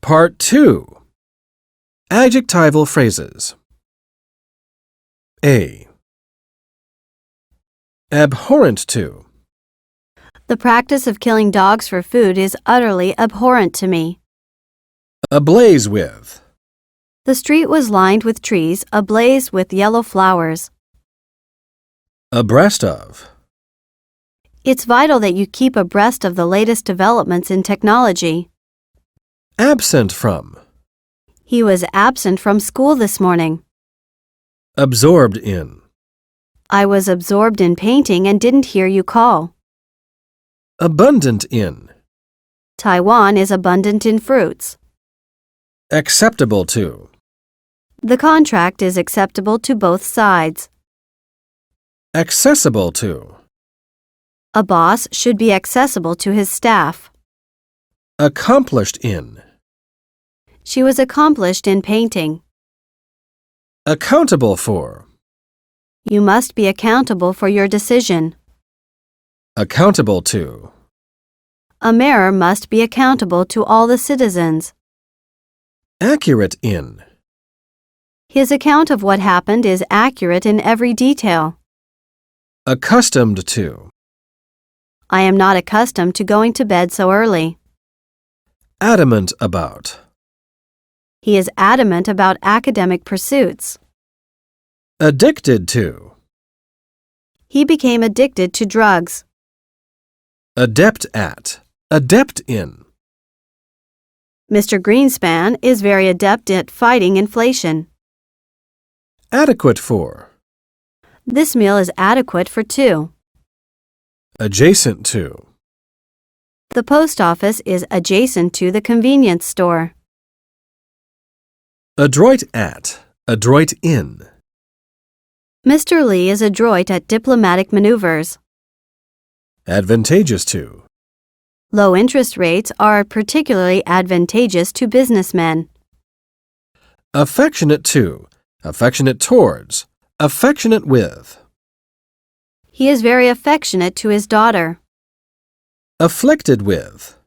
Part 2. Adjectival phrases. A. Abhorrent to. The practice of killing dogs for food is utterly abhorrent to me. Ablaze with. The street was lined with trees ablaze with yellow flowers. Abreast of. It's vital that you keep abreast of the latest developments in technology. Absent from. He was absent from school this morning. Absorbed in. I was absorbed in painting and didn't hear you call. Abundant in. Taiwan is abundant in fruits. Acceptable to. The contract is acceptable to both sides. Accessible to. A boss should be accessible to his staff. Accomplished in. She was accomplished in painting. Accountable for. You must be accountable for your decision. Accountable to. A mayor must be accountable to all the citizens. Accurate in. His account of what happened is accurate in every detail. Accustomed to. I am not accustomed to going to bed so early. Adamant about. He is adamant about academic pursuits. Addicted to. He became addicted to drugs. Adept at. Adept in. Mr. Greenspan is very adept at fighting inflation. Adequate for. This meal is adequate for two. Adjacent to. The post office is adjacent to the convenience store. Adroit at. Adroit in. Mr. Lee is adroit at diplomatic maneuvers. Advantageous to. Low interest rates are particularly advantageous to businessmen. Affectionate to. Affectionate towards. Affectionate with. He is very affectionate to his daughter. Afflicted with.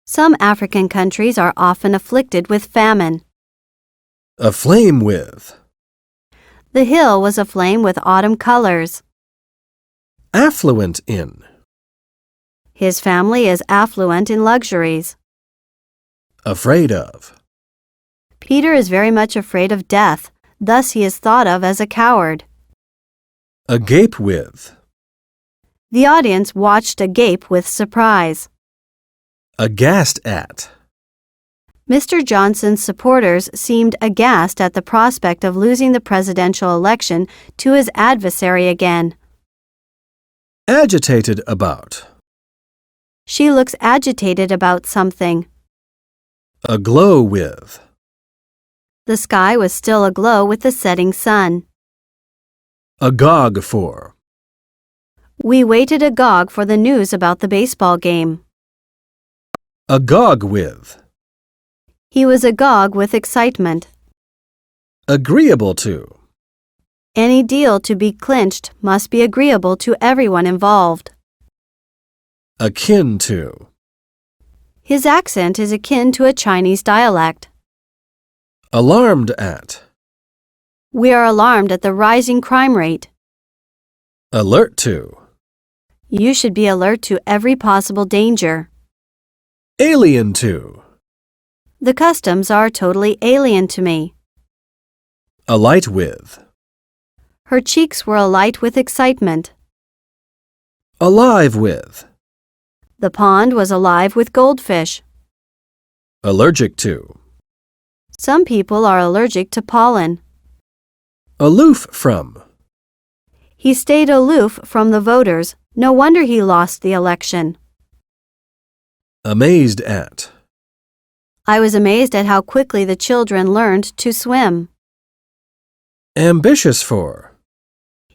Some African countries are often afflicted with famine. Aflame with. The hill was aflame with autumn colors. Affluent in. His family is affluent in luxuries. Afraid of. Peter is very much afraid of death, thus he is thought of as a coward. Agape with. The audience watched agape with surprise. Aghast at. Mr. Johnson's supporters seemed aghast at the prospect of losing the presidential election to his adversary again. Agitated about. She looks agitated about something. Aglow with. The sky was still aglow with the setting sun. Agog for. We waited agog for the news about the baseball game. Agog with. He was agog with excitement. Agreeable to. Any deal to be clinched must be agreeable to everyone involved. Akin to. His accent is akin to a Chinese dialect. Alarmed at. We are alarmed at the rising crime rate. Alert to. You should be alert to every possible danger. Alien to. The customs are totally alien to me. Alight with. Her cheeks were alight with excitement. Alive with. The pond was alive with goldfish. Allergic to. Some people are allergic to pollen. Aloof from. He stayed aloof from the voters. No wonder he lost the election. Amazed at. I was amazed at how quickly the children learned to swim. Ambitious for.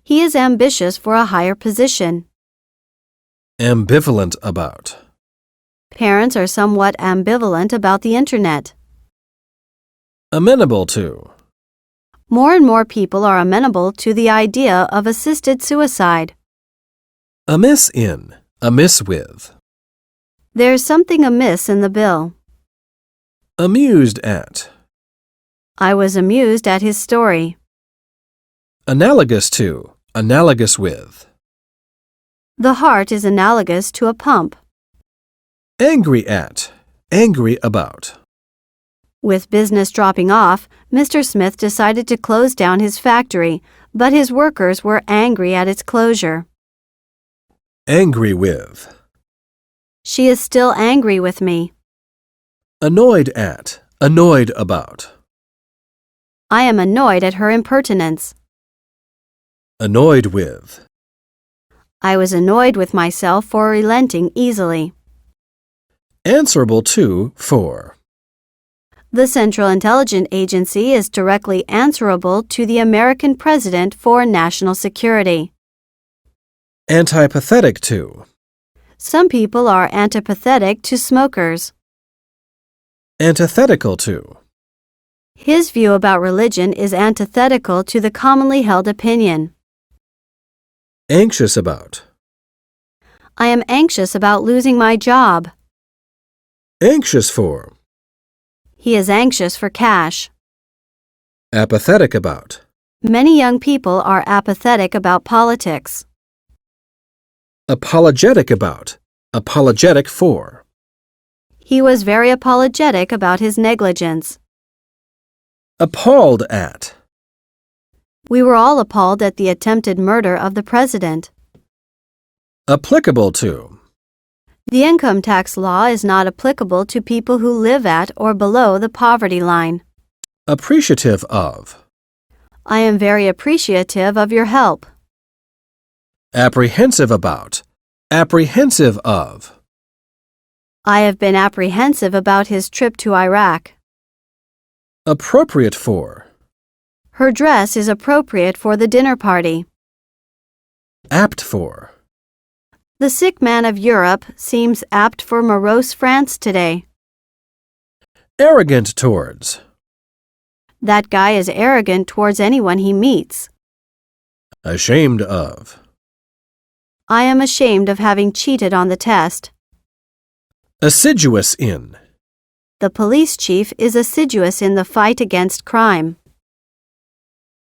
He is ambitious for a higher position. Ambivalent about. Parents are somewhat ambivalent about the internet. Amenable to. More and more people are amenable to the idea of assisted suicide. Amiss in. Amiss with. There's something amiss in the bill. Amused at. I was amused at his story. Analogous to. Analogous with. The heart is analogous to a pump. Angry at. Angry about. With business dropping off, Mr. Smith decided to close down his factory, but his workers were angry at its closure. Angry with. She is still angry with me. Annoyed at. Annoyed about. I am annoyed at her impertinence. Annoyed with. I was annoyed with myself for relenting easily. Answerable to. For. The Central Intelligence Agency is directly answerable to the American President for national security. Antipathetic to. Some people are antipathetic to smokers. Antithetical to. His view about religion is antithetical to the commonly held opinion. Anxious about. I am anxious about losing my job. Anxious for. He is anxious for cash. Apathetic about. Many young people are apathetic about politics. Apologetic about. Apologetic for. He was very apologetic about his negligence. Appalled at. We were all appalled at the attempted murder of the president. Applicable to. The income tax law is not applicable to people who live at or below the poverty line. Appreciative of. I am very appreciative of your help. Apprehensive about. Apprehensive of. I have been apprehensive about his trip to Iraq. Appropriate for. Her dress is appropriate for the dinner party. Apt for. The sick man of Europe seems apt for morose France today. Arrogant towards. That guy is arrogant towards anyone he meets. Ashamed of. I am ashamed of having cheated on the test. Assiduous in. The police chief is assiduous in the fight against crime.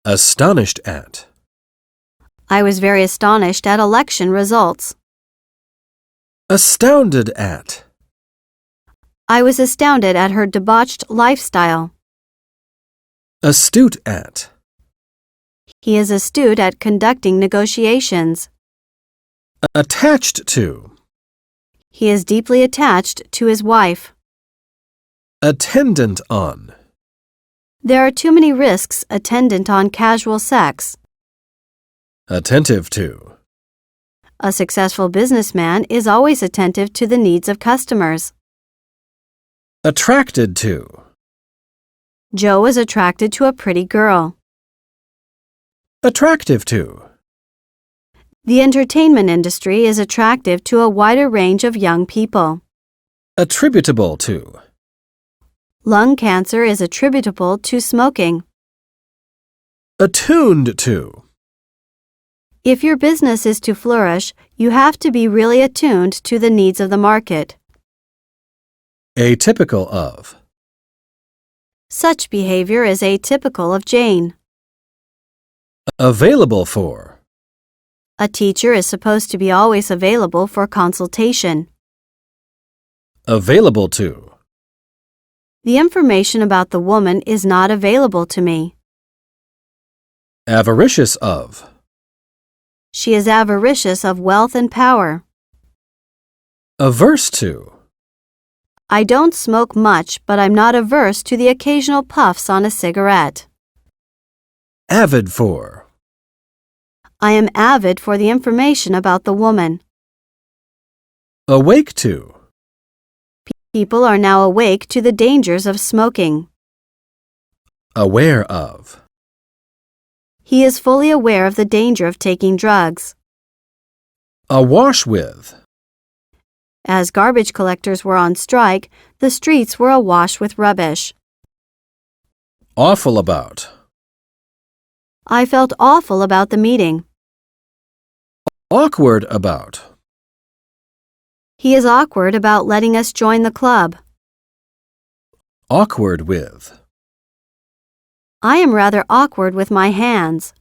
Astonished at. I was very astonished at election results. Astounded at. I was astounded at her debauched lifestyle. Astute at. He is astute at conducting negotiations. Attached to. He is deeply attached to his wife. Attendant on. There are too many risks attendant on casual sex. Attentive to. A successful businessman is always attentive to the needs of customers. Attracted to. Joe was attracted to a pretty girl. Attractive to. The entertainment industry is attractive to a wider range of young people. Attributable to. Lung cancer is attributable to smoking. Attuned to. If your business is to flourish, you have to be really attuned to the needs of the market. Atypical of. Such behavior is atypical of Jane. Available for. A teacher is supposed to be always available for consultation. Available to. The information about the woman is not available to me. Avaricious of. She is avaricious of wealth and power. Averse to. I don't smoke much, but I'm not averse to the occasional puffs on a cigarette. Avid for. I am avid for the information about the woman. Awake to. People are now awake to the dangers of smoking. Aware of. He is fully aware of the danger of taking drugs. Awash with. As garbage collectors were on strike, the streets were awash with rubbish. Awful about. I felt awful about the meeting. Awkward about. He is awkward about letting us join the club. Awkward with. I am rather awkward with my hands.